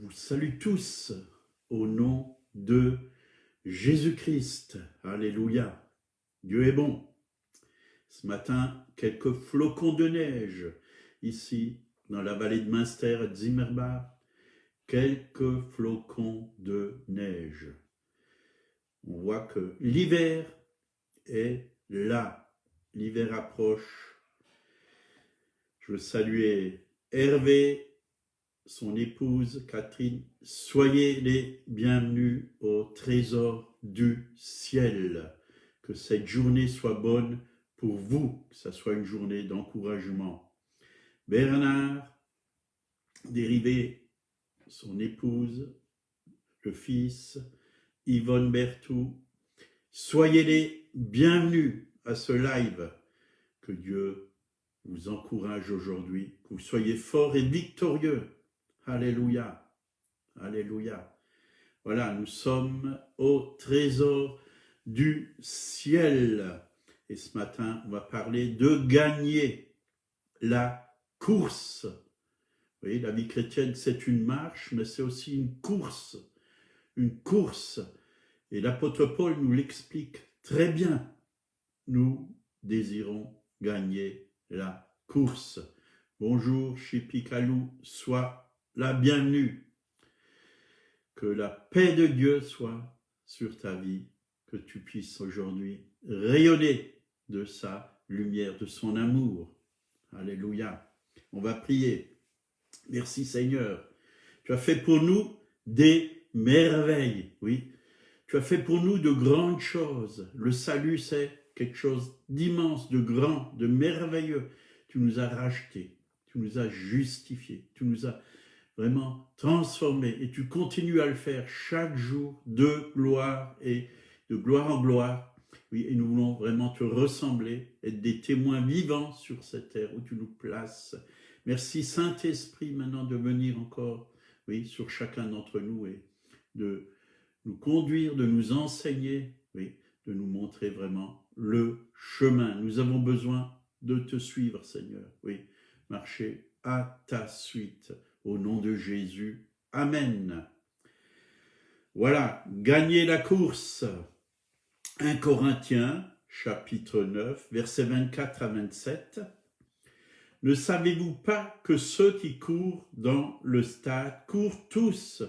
vous salue tous au nom de Jésus-Christ. Alléluia. Dieu est bon. Ce matin, quelques flocons de neige ici dans la vallée de Münster et de Zimmerbach. Quelques flocons de neige. On voit que l'hiver est là. L'hiver approche. Je veux saluer Hervé, son épouse Catherine. Soyez les bienvenus au trésor du ciel. Que cette journée soit bonne pour vous, que ce soit une journée d'encouragement. Bernard, dérivé, son épouse, le fils, Yvonne Berthou, soyez les bienvenus à ce live. Que Dieu vous encourage aujourd'hui, que vous soyez forts et victorieux. Alléluia, alléluia. Voilà, nous sommes au trésor du ciel. Et ce matin, on va parler de gagner la course. Vous voyez, la vie chrétienne, c'est une marche, mais c'est aussi une course. Une course. Et l'apôtre Paul nous l'explique très bien. Nous désirons gagner la course. Bonjour, Chipikalou, sois la bienvenue. Que la paix de Dieu soit sur ta vie, que tu puisses aujourd'hui rayonner de sa lumière, de son amour. Alléluia. On va prier. Merci Seigneur. Tu as fait pour nous des merveilles, oui. Tu as fait pour nous de grandes choses. Le salut, c'est quelque chose d'immense, de grand, de merveilleux. Tu nous as rachetés, tu nous as justifiés, tu nous as vraiment transformés et tu continues à le faire chaque jour de gloire et de gloire en gloire. Oui, et nous voulons vraiment te ressembler, être des témoins vivants sur cette terre où tu nous places. Merci Saint-Esprit maintenant de venir encore, oui, sur chacun d'entre nous et de nous conduire, de nous enseigner, oui, de nous montrer vraiment le chemin. Nous avons besoin de te suivre, Seigneur. Oui, marcher à ta suite. Au nom de Jésus. Amen. Voilà, gagner la course. 1 Corinthiens, chapitre 9, versets 24 à 27. Ne savez-vous pas que ceux qui courent dans le stade courent tous,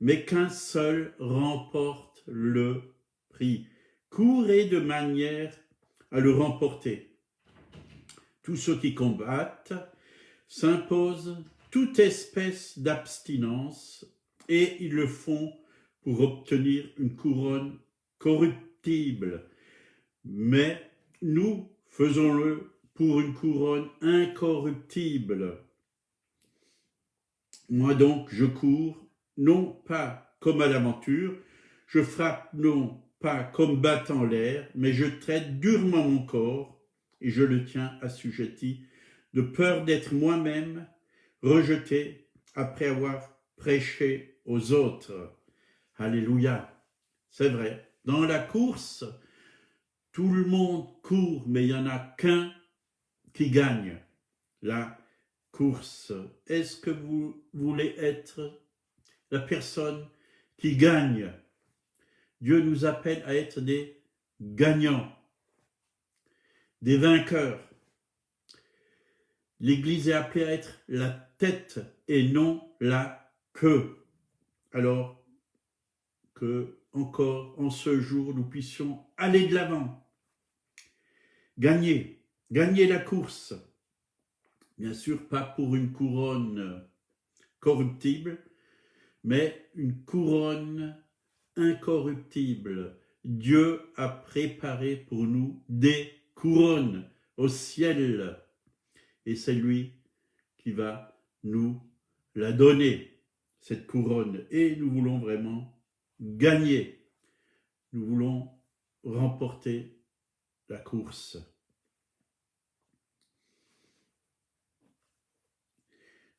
mais qu'un seul remporte le prix? Courez de manière à le remporter. Tous ceux qui combattent s'imposent toute espèce d'abstinence et ils le font pour obtenir une couronne corruptible. Mais nous faisons-le pour une couronne incorruptible. Moi donc, je cours, non pas comme à l'aventure, je frappe non pas comme battant l'air, mais je traite durement mon corps et je le tiens assujetti, de peur d'être moi-même rejeté après avoir prêché aux autres. Alléluia. C'est vrai. Dans la course, tout le monde court, mais il n'y en a qu'un qui gagne la course. Est-ce que vous voulez être la personne qui gagne? Dieu nous appelle à être des gagnants, des vainqueurs. L'Église est appelée à être la tête et non la queue. Alors que, encore en ce jour, nous puissions aller de l'avant, gagner la course. Bien sûr, pas pour une couronne corruptible, mais une couronne incorruptible. Dieu a préparé pour nous des couronnes au ciel. Et c'est lui qui va nous la donner, cette couronne. Et nous voulons vraiment gagner. Nous voulons remporter la course.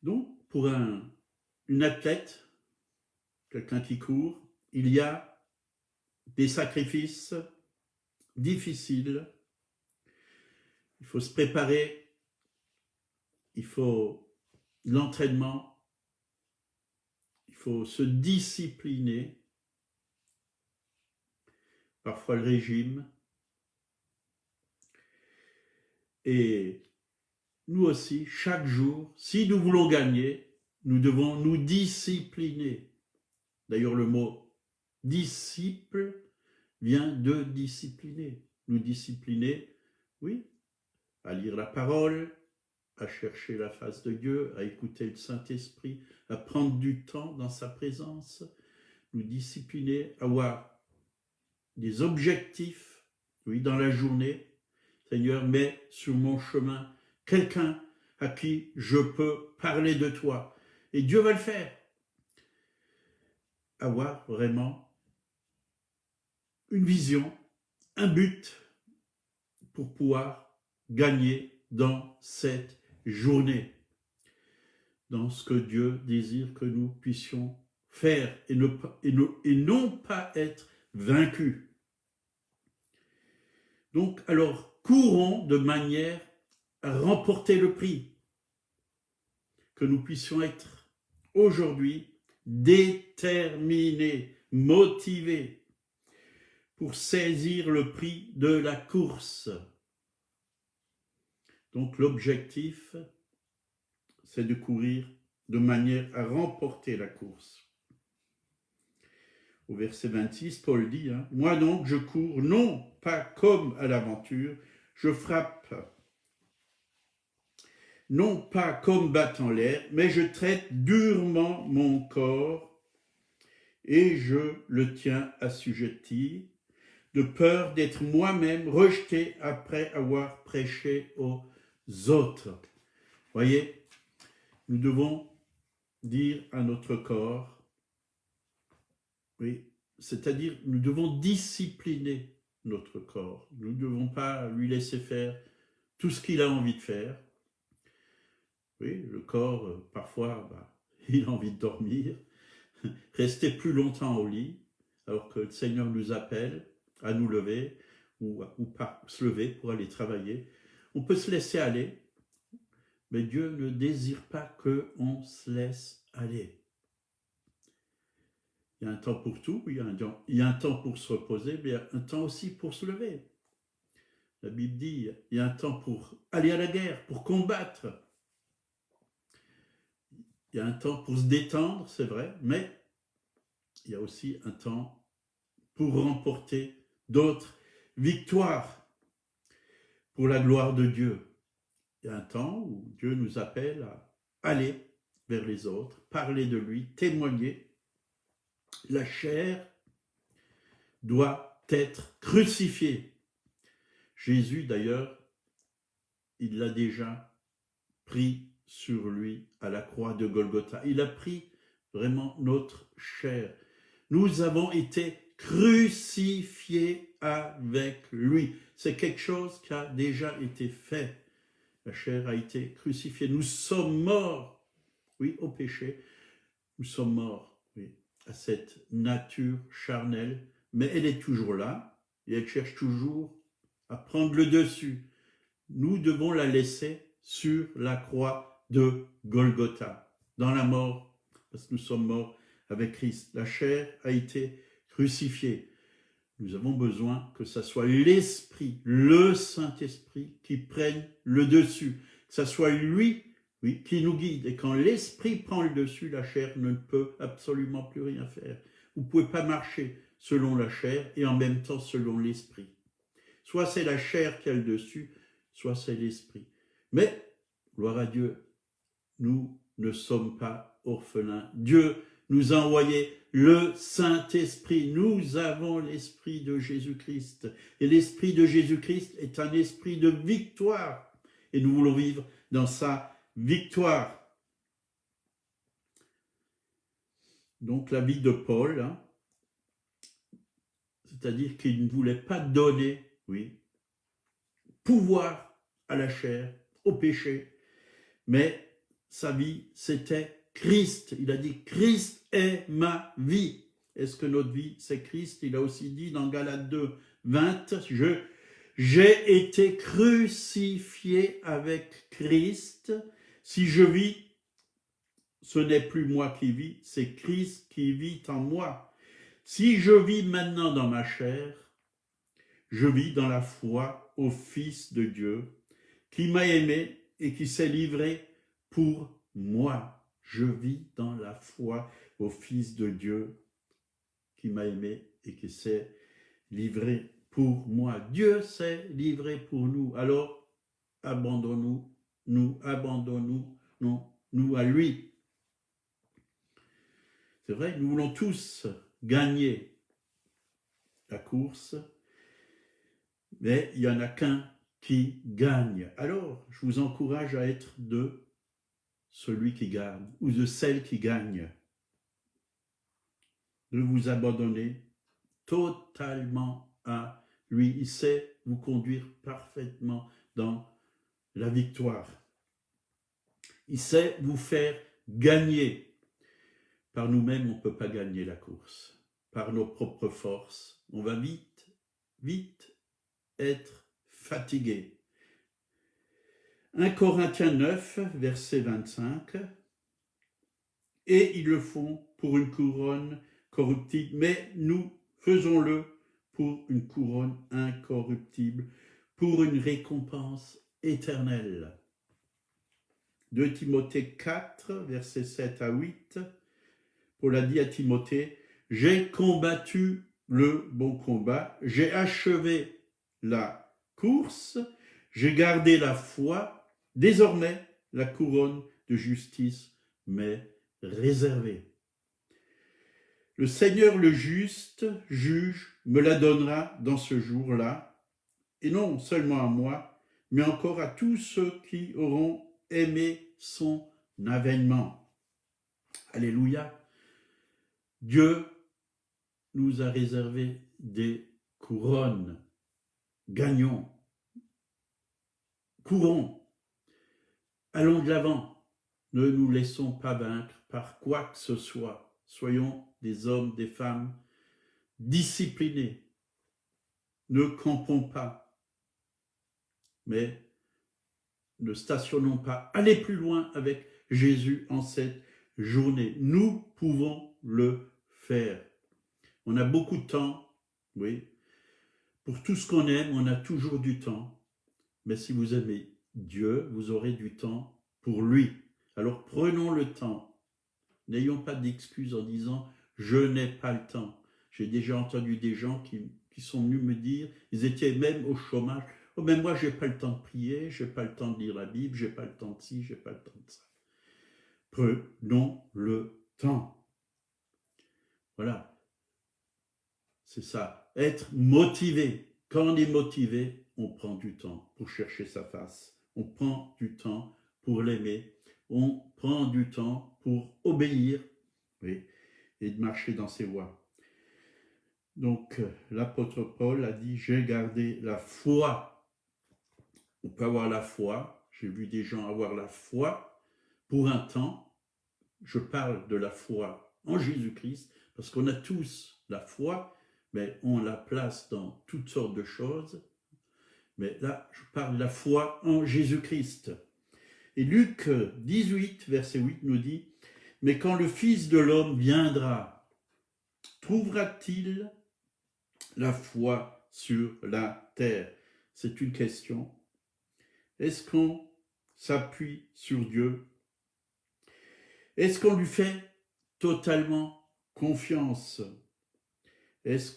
Donc, pour une athlète, quelqu'un qui court, il y a des sacrifices difficiles. Il faut se préparer. Il faut l'entraînement, il faut se discipliner, parfois le régime, et nous aussi, chaque jour, si nous voulons gagner, nous devons nous discipliner. D'ailleurs, le mot disciple vient de discipliner. Nous discipliner, oui, à lire la parole, à chercher la face de Dieu, à écouter le Saint-Esprit, à prendre du temps dans sa présence, nous discipliner, à avoir des objectifs, oui, dans la journée. Seigneur, mets sur mon chemin quelqu'un à qui je peux parler de toi. Et Dieu va le faire. Avoir vraiment une vision, un but pour pouvoir gagner dans cette journée, dans ce que Dieu désire que nous puissions faire et non pas être vaincus. Donc, alors, courons de manière à remporter le prix, que nous puissions être aujourd'hui déterminés, motivés pour saisir le prix de la course. Donc l'objectif, c'est de courir de manière à remporter la course. Au verset 26, Paul dit, « Moi donc, je cours non pas comme à l'aventure, je frappe non pas comme battant l'air, mais je traite durement mon corps et je le tiens assujetti, de peur d'être moi-même rejeté après avoir prêché aux autres. » Voyez, nous devons dire à notre corps, oui, c'est-à-dire nous devons discipliner notre corps. Nous ne devons pas lui laisser faire tout ce qu'il a envie de faire. Oui, le corps, parfois, il a envie de dormir, rester plus longtemps au lit, alors que le Seigneur nous appelle à nous lever ou pas se lever pour aller travailler. On peut se laisser aller, mais Dieu ne désire pas qu'on se laisse aller. Il y a un temps pour tout, il y a un temps pour se reposer, mais il y a un temps aussi pour se lever. La Bible dit, il y a un temps pour aller à la guerre, pour combattre. Il y a un temps pour se détendre, c'est vrai, mais il y a aussi un temps pour remporter d'autres victoires pour la gloire de Dieu. Il y a un temps où Dieu nous appelle à aller vers les autres, parler de lui, témoigner. La chair doit être crucifiée. Jésus, d'ailleurs, il l'a déjà pris sur lui à la croix de Golgotha. Il a pris vraiment notre chair. Nous avons été crucifiés avec lui. C'est quelque chose qui a déjà été fait. La chair a été crucifiée. Nous sommes morts, oui, au péché. Nous sommes morts, oui, à cette nature charnelle, mais elle est toujours là et elle cherche toujours à prendre le dessus. Nous devons la laisser sur la croix de Golgotha, dans la mort, parce que nous sommes morts avec Christ. La chair a été crucifiée. Nous avons besoin que ce soit l'Esprit, le Saint-Esprit qui prenne le dessus, que ce soit lui, oui, qui nous guide. Et quand l'Esprit prend le dessus, la chair ne peut absolument plus rien faire. Vous ne pouvez pas marcher selon la chair et en même temps selon l'Esprit. Soit c'est la chair qui a le dessus, soit c'est l'Esprit. Mais, gloire à Dieu, nous ne sommes pas orphelins. Dieu nous a envoyé le Saint-Esprit. Nous avons l'Esprit de Jésus-Christ. Et l'Esprit de Jésus-Christ est un esprit de victoire. Et nous voulons vivre dans sa victoire. Donc la vie de Paul, c'est-à-dire qu'il ne voulait pas donner, oui, pouvoir à la chair, au péché, mais sa vie, c'était Christ. Il a dit, Christ est ma vie. Est-ce que notre vie, c'est Christ? Il a aussi dit dans Galates 2, 20, j'ai été crucifié avec Christ. Si je vis, ce n'est plus moi qui vis, c'est Christ qui vit en moi. Si je vis maintenant dans ma chair, je vis dans la foi au Fils de Dieu, qui m'a aimé et qui s'est livré pour moi. Je vis dans la foi au Fils de Dieu, qui m'a aimé et qui s'est livré pour moi. Dieu s'est livré pour nous. Alors, abandonnons-nous à lui. C'est vrai, nous voulons tous gagner la course, mais il n'y en a qu'un qui gagne. Alors, je vous encourage à être de celui qui gagne ou de celle qui gagne. De vous abandonner totalement à lui. Il sait vous conduire parfaitement dans la victoire. Il sait vous faire gagner. Par nous-mêmes, on ne peut pas gagner la course. Par nos propres forces, on va vite être fatigué. 1 Corinthiens 9, verset 25. Et ils le font pour une couronne corruptible, mais nous faisons-le pour une couronne incorruptible, pour une récompense éternelle. 2 Timothée 4, versets 7 à 8, Paul a dit à Timothée, « J'ai combattu le bon combat, j'ai achevé la course, j'ai gardé la foi, désormais la couronne de justice m'est réservée. Le Seigneur le juste, juge, me la donnera dans ce jour-là, et non seulement à moi, mais encore à tous ceux qui auront aimé son avènement. » Alléluia. Dieu nous a réservé des couronnes. Gagnons. Courons. Allons de l'avant. Ne nous laissons pas vaincre par quoi que ce soit. Soyons des hommes, des femmes disciplinés. Ne campons pas, mais ne stationnons pas. Allez plus loin avec Jésus en cette journée. Nous pouvons le faire. On a beaucoup de temps, oui. Pour tout ce qu'on aime, on a toujours du temps. Mais si vous aimez Dieu, vous aurez du temps pour lui. Alors prenons le temps. N'ayons pas d'excuses en disant « je n'ai pas le temps ». J'ai déjà entendu des gens qui sont venus me dire, ils étaient même au chômage, « oh, mais moi, je n'ai pas le temps de prier, je n'ai pas le temps de lire la Bible, je n'ai pas le temps de ci, je n'ai pas le temps de ça. » Prenons le temps. Voilà. C'est ça. Être motivé. Quand on est motivé, on prend du temps pour chercher sa face. On prend du temps pour l'aimer. On prend du temps pour obéir, oui, et de marcher dans ses voies. Donc, l'apôtre Paul a dit « j'ai gardé la foi ». On peut avoir la foi. J'ai vu des gens avoir la foi pour un temps. Je parle de la foi en Jésus-Christ parce qu'on a tous la foi, mais on la place dans toutes sortes de choses. Mais là, je parle de la foi en Jésus-Christ. Et Luc 18, verset 8 nous dit « Mais quand le Fils de l'homme viendra, trouvera-t-il la foi sur la terre ?» C'est une question. Est-ce qu'on s'appuie sur Dieu? Est-ce qu'on lui fait totalement confiance? Est-ce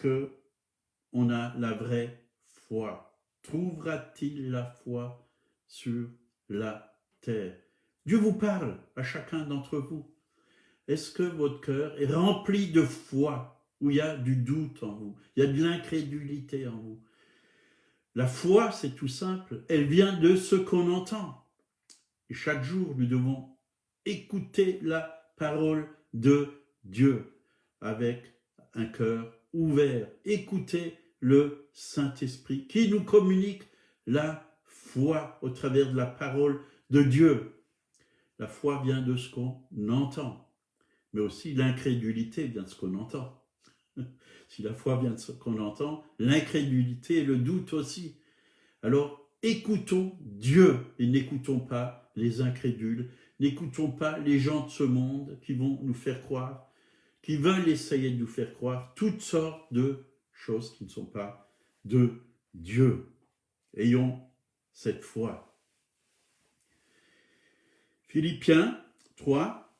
qu'on a la vraie foi? Trouvera-t-il la foi sur la terre? Dieu vous parle à chacun d'entre vous. Est-ce que votre cœur est rempli de foi, où il y a du doute en vous, il y a de l'incrédulité en vous? La foi, c'est tout simple, elle vient de ce qu'on entend. Et chaque jour, nous devons écouter la parole de Dieu avec un cœur ouvert. Écouter le Saint-Esprit qui nous communique la foi au travers de la parole de Dieu. La foi vient de ce qu'on entend, mais aussi l'incrédulité vient de ce qu'on entend. Si la foi vient de ce qu'on entend, l'incrédulité et le doute aussi. Alors, écoutons Dieu et n'écoutons pas les incrédules, N'écoutons pas les gens de ce monde qui vont nous faire croire, qui veulent essayer de nous faire croire toutes sortes de choses qui ne sont pas de Dieu. Ayons cette foi. Philippiens 3,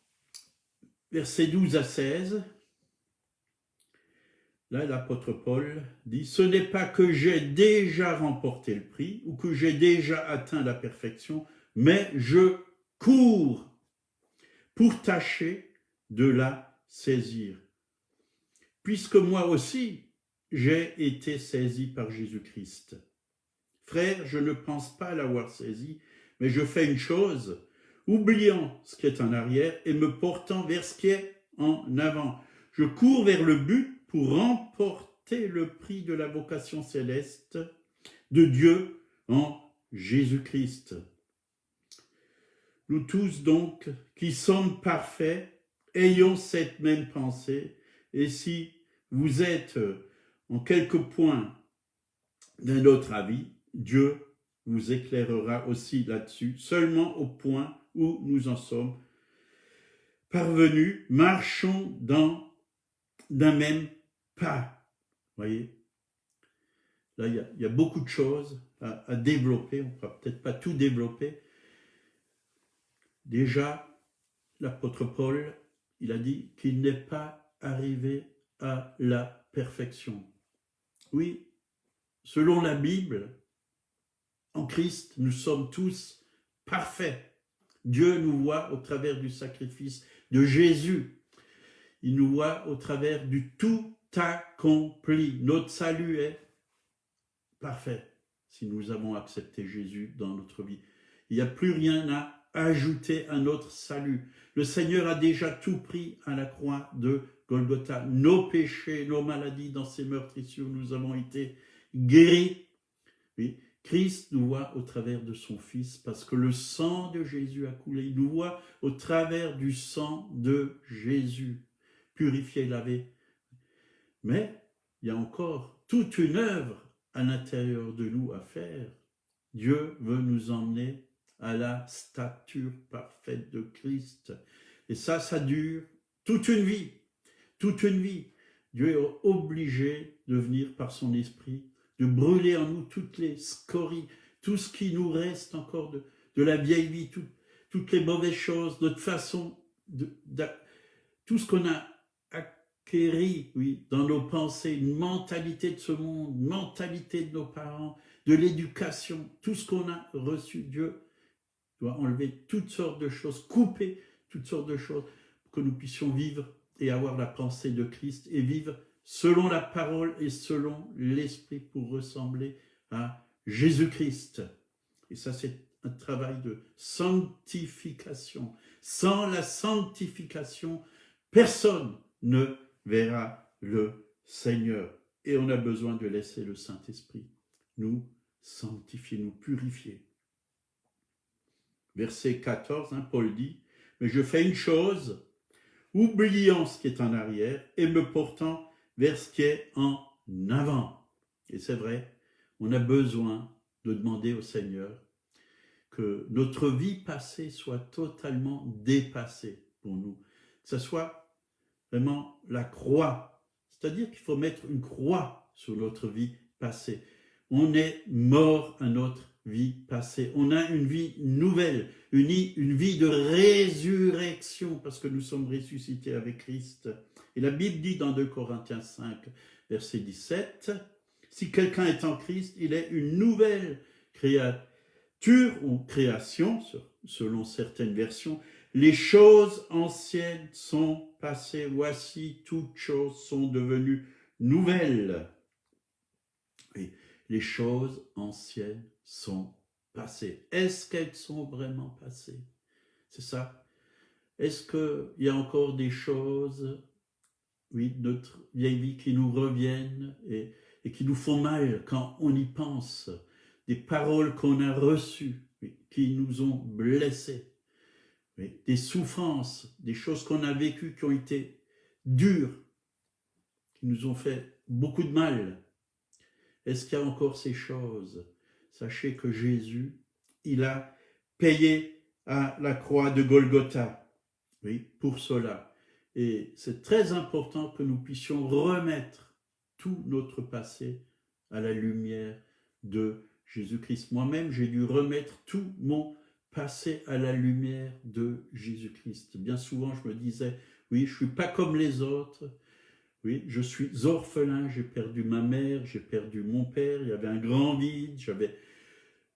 versets 12 à 16. Là, l'apôtre Paul dit « Ce n'est pas que j'ai déjà remporté le prix ou que j'ai déjà atteint la perfection, mais je cours pour tâcher de la saisir. Puisque moi aussi, j'ai été saisi par Jésus-Christ. Frère, je ne pense pas l'avoir saisi, mais je fais une chose, oubliant ce qui est en arrière et me portant vers ce qui est en avant. Je cours vers le but pour remporter le prix de la vocation céleste de Dieu en Jésus-Christ. Nous tous donc, qui sommes parfaits, ayons cette même pensée, et si vous êtes en quelque point d'un autre avis, Dieu vous éclairera aussi là-dessus, seulement au point où nous en sommes parvenus, marchons d'un même pas. Voyez, là il y a beaucoup de choses à développer, on ne pourra peut-être pas tout développer. Déjà, l'apôtre Paul, il a dit qu'il n'est pas arrivé à la perfection. Oui, selon la Bible, en Christ, nous sommes tous parfaits. Dieu nous voit au travers du sacrifice de Jésus. Il nous voit au travers du tout accompli. Notre salut est parfait si nous avons accepté Jésus dans notre vie. Il n'y a plus rien à ajouter à notre salut. Le Seigneur a déjà tout pris à la croix de Golgotha. Nos péchés, nos maladies, dans ces meurtrissures, nous avons été guéris. Oui, Christ nous voit au travers de son Fils parce que le sang de Jésus a coulé. Il nous voit au travers du sang de Jésus, purifié, lavé. Mais il y a encore toute une œuvre à l'intérieur de nous à faire. Dieu veut nous emmener à la stature parfaite de Christ. Et ça dure toute une vie. Toute une vie. Dieu est obligé de venir par son esprit, de brûler en nous toutes les scories, tout ce qui nous reste encore de la vieille vie, toutes les mauvaises choses, notre façon, tout ce qu'on a acquéri, oui, dans nos pensées, une mentalité de ce monde, une mentalité de nos parents, de l'éducation, tout ce qu'on a reçu. Dieu doit enlever toutes sortes de choses, couper toutes sortes de choses, pour que nous puissions vivre et avoir la pensée de Christ et vivre selon la parole et selon l'esprit pour ressembler à Jésus-Christ. Et ça, c'est un travail de sanctification. Sans la sanctification, personne ne verra le Seigneur. Et on a besoin de laisser le Saint-Esprit nous sanctifier, nous purifier. Verset 14, Paul dit, « Mais je fais une chose, oubliant ce qui est en arrière et me portant vers ce qui est en avant. » Et c'est vrai, on a besoin de demander au Seigneur que notre vie passée soit totalement dépassée pour nous. Que ce soit vraiment la croix. C'est-à-dire qu'il faut mettre une croix sur notre vie passée. On est mort à notre vie passée. On a une vie nouvelle, une vie de résurrection, parce que nous sommes ressuscités avec Christ. Et la Bible dit dans 2 Corinthiens 5, verset 17, « Si quelqu'un est en Christ, il est une nouvelle créature ou création, selon certaines versions. Les choses anciennes sont passées, voici toutes choses sont devenues nouvelles. » Et les choses anciennes sont passées. Est-ce qu'elles sont vraiment passées? C'est ça. Est-ce qu'il y a encore des choses, oui, de notre vieille vie qui nous reviennent et qui nous font mal quand on y pense? Des paroles qu'on a reçues, oui, qui nous ont blessés. Oui, des souffrances, des choses qu'on a vécues qui ont été dures, qui nous ont fait beaucoup de mal. Est-ce qu'il y a encore ces choses? Sachez que Jésus, il a payé à la croix de Golgotha. Oui, pour cela. Et c'est très important que nous puissions remettre tout notre passé à la lumière de Jésus-Christ. Moi-même, j'ai dû remettre tout mon passé à la lumière de Jésus-Christ. Bien souvent, je me disais, oui, je ne suis pas comme les autres. Oui, je suis orphelin, j'ai perdu ma mère, j'ai perdu mon père, il y avait un grand vide, j'avais,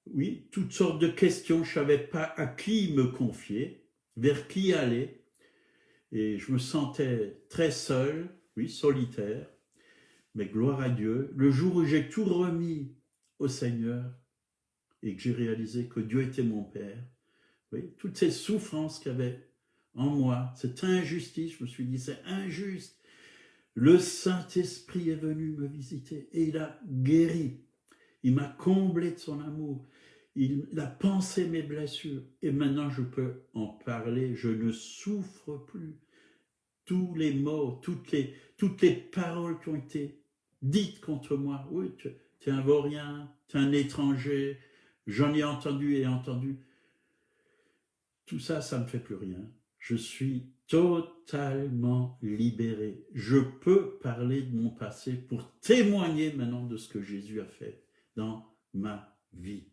oui, toutes sortes de questions, je ne savais pas à qui me confier, vers qui aller, et je me sentais très seul, oui, solitaire, mais gloire à Dieu, le jour où j'ai tout remis au Seigneur et que j'ai réalisé que Dieu était mon Père, oui, toutes ces souffrances qu'il y avait en moi, cette injustice, je me suis dit, c'est injuste. Le Saint-Esprit est venu me visiter et il a guéri. Il m'a comblé de son amour. Il a pansé mes blessures. Et maintenant, je peux en parler. Je ne souffre plus. Tous les mots, toutes les paroles qui ont été dites contre moi. Oui, tu es un vaurien, tu es un étranger. J'en ai entendu et entendu. Tout ça, ça ne me fait plus rien. Je suis totalement libéré. Je peux parler de mon passé pour témoigner maintenant de ce que Jésus a fait dans ma vie.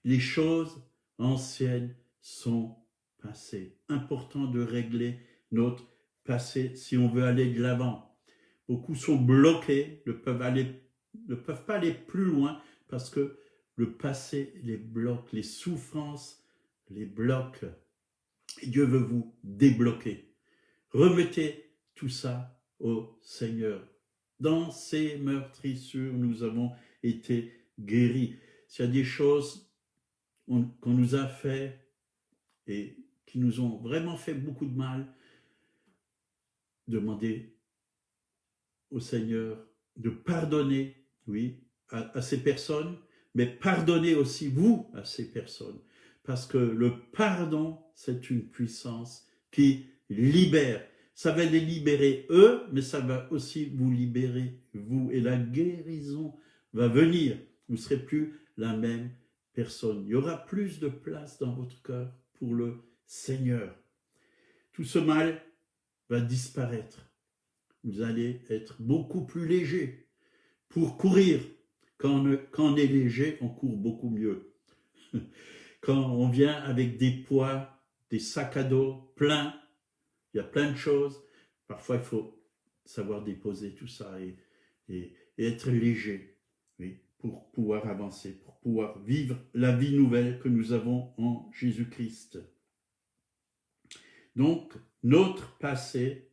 Les choses anciennes sont passées. Important de régler notre passé si on veut aller de l'avant. Beaucoup sont bloqués, ne peuvent pas aller plus loin parce que le passé les bloque, les souffrances les bloquent. Dieu veut vous débloquer. Remettez tout ça au Seigneur. Dans ces meurtrissures, nous avons été guéris. S'il y a des choses qu'on nous a fait et qui nous ont vraiment fait beaucoup de mal, demandez au Seigneur de pardonner, oui, à ces personnes, mais pardonnez aussi vous à ces personnes. Parce que le pardon, c'est une puissance qui libère. Ça va les libérer eux, mais ça va aussi vous libérer vous. Et la guérison va venir. Vous ne serez plus la même personne. Il y aura plus de place dans votre cœur pour le Seigneur. Tout ce mal va disparaître. Vous allez être beaucoup plus léger pour courir. Quand on est léger, on court beaucoup mieux. Quand on vient avec des poids, des sacs à dos pleins, il y a plein de choses. Parfois, il faut savoir déposer tout ça et être léger, oui, pour pouvoir avancer, pour pouvoir vivre la vie nouvelle que nous avons en Jésus-Christ. Donc, notre passé,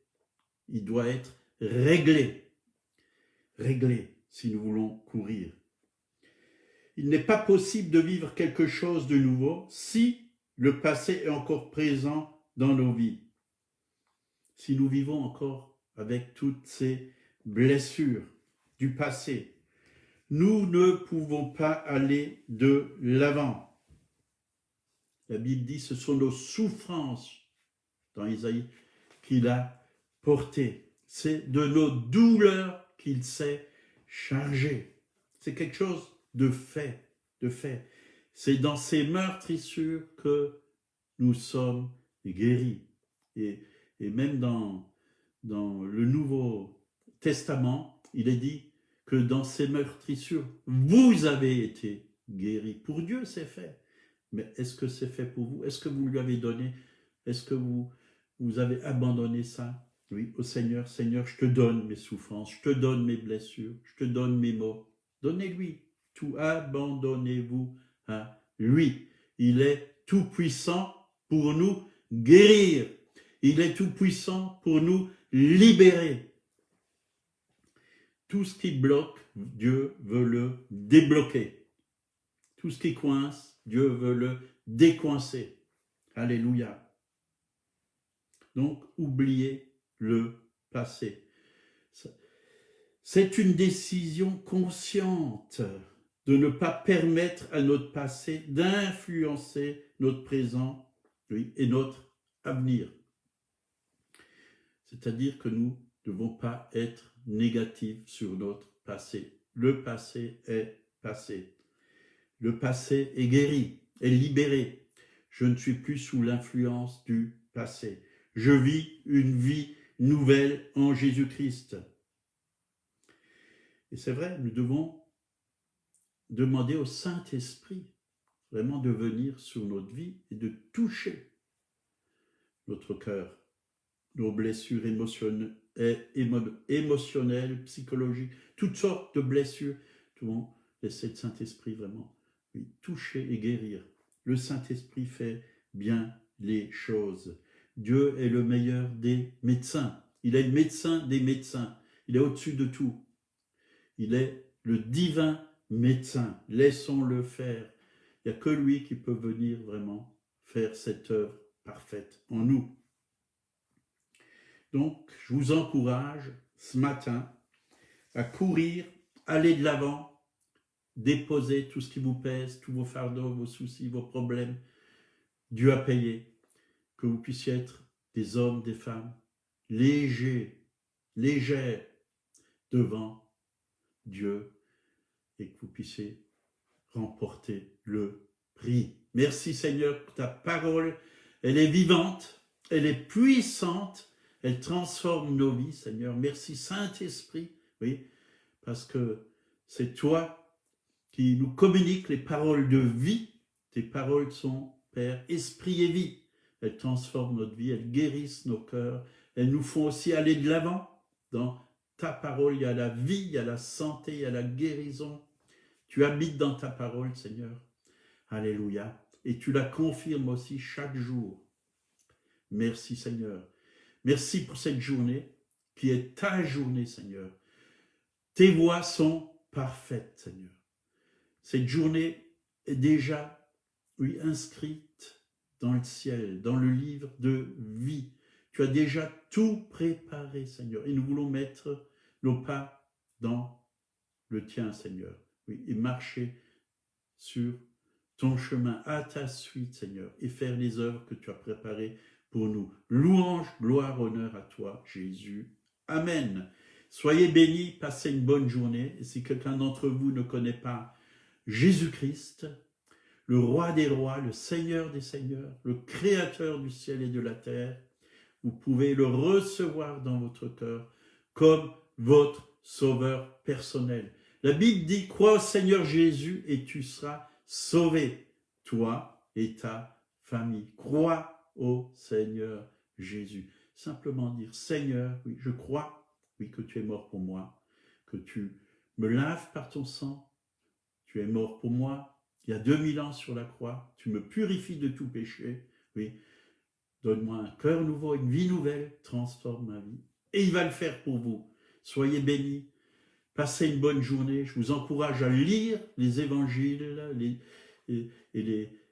il doit être réglé si nous voulons courir. Il n'est pas possible de vivre quelque chose de nouveau si le passé est encore présent dans nos vies. Si nous vivons encore avec toutes ces blessures du passé, nous ne pouvons pas aller de l'avant. La Bible dit que ce sont nos souffrances, dans Isaïe, qu'il a portées. C'est de nos douleurs qu'il s'est chargé. C'est quelque chose de fait. C'est dans ces meurtrissures que nous sommes guéris. Et même dans le Nouveau Testament, il est dit que dans ces meurtrissures, vous avez été guéris. Pour Dieu, c'est fait. Mais est-ce que c'est fait pour vous? Est-ce que vous lui avez donné? Est-ce que vous avez abandonné ça? Oui, au Seigneur. Seigneur, je te donne mes souffrances, je te donne mes blessures, je te donne mes maux. Donnez-lui tout, abandonnez-vous à lui. Il est tout puissant pour nous guérir. Il est tout puissant pour nous libérer. Tout ce qui bloque, Dieu veut le débloquer. Tout ce qui coince, Dieu veut le décoincer. Alléluia. Donc, oubliez le passé. C'est une décision consciente de ne pas permettre à notre passé d'influencer notre présent, oui, et notre avenir. C'est-à-dire que nous ne devons pas être négatifs sur notre passé. Le passé est passé. Le passé est guéri, est libéré. Je ne suis plus sous l'influence du passé. Je vis une vie nouvelle en Jésus-Christ. Et c'est vrai, nous devons demander au Saint-Esprit vraiment de venir sur notre vie et de toucher notre cœur, nos blessures émotionnelles, psychologiques, toutes sortes de blessures. Nous devons laisser le Saint-Esprit vraiment toucher et guérir. Le Saint-Esprit fait bien les choses. Dieu est le meilleur des médecins. Il est le médecin des médecins. Il est au-dessus de tout. Il est le divin médecin. Laissons-le faire. Il n'y a que lui qui peut venir vraiment faire cette œuvre parfaite en nous. Donc, je vous encourage ce matin à courir, aller de l'avant, déposer tout ce qui vous pèse, tous vos fardeaux, vos soucis, vos problèmes. Dieu a payé. Que vous puissiez être des hommes, des femmes légers, légères devant Dieu et que vous puissiez remporter le prix. Merci Seigneur pour ta parole. Elle est vivante, elle est puissante, elle transforme nos vies, Seigneur. Merci Saint-Esprit, oui, parce que c'est toi qui nous communiques les paroles de vie. Tes paroles sont, Père, esprit et vie. Elles transforment notre vie, elles guérissent nos cœurs, elles nous font aussi aller de l'avant. Dans ta parole, il y a la vie, il y a la santé, il y a la guérison. Tu habites dans ta parole, Seigneur. Alléluia. Et tu la confirmes aussi chaque jour. Merci, Seigneur. Merci pour cette journée qui est ta journée, Seigneur. Tes voies sont parfaites, Seigneur. Cette journée est déjà, oui, inscrite dans le ciel, dans le livre de vie. Tu as déjà tout préparé, Seigneur. Et nous voulons mettre nos pas dans le tien, Seigneur. Oui, et marcher sur ton chemin à ta suite, Seigneur, et faire les œuvres que tu as préparées pour nous. Louange, gloire, honneur à toi, Jésus. Amen. Soyez bénis, passez une bonne journée. Et si quelqu'un d'entre vous ne connaît pas Jésus-Christ, le roi des rois, le Seigneur des seigneurs, le créateur du ciel et de la terre, vous pouvez le recevoir dans votre cœur comme votre sauveur personnel. La Bible dit, crois au Seigneur Jésus et tu seras sauvé, toi et ta famille. Crois au Seigneur Jésus. Simplement dire, Seigneur, oui, je crois, oui, que tu es mort pour moi, que tu me laves par ton sang, tu es mort pour moi, il y a 2000 ans sur la croix, tu me purifies de tout péché, oui, donne-moi un cœur nouveau, une vie nouvelle, transforme ma vie. Et il va le faire pour vous. Soyez bénis, passez une bonne journée. Je vous encourage à lire les évangiles, les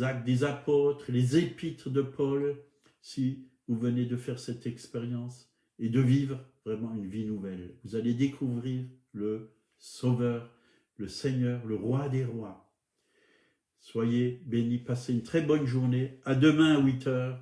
actes des apôtres, les épîtres de Paul, si vous venez de faire cette expérience et de vivre vraiment une vie nouvelle. Vous allez découvrir le Sauveur, le Seigneur, le Roi des rois. Soyez bénis, passez une très bonne journée. À demain à 8h.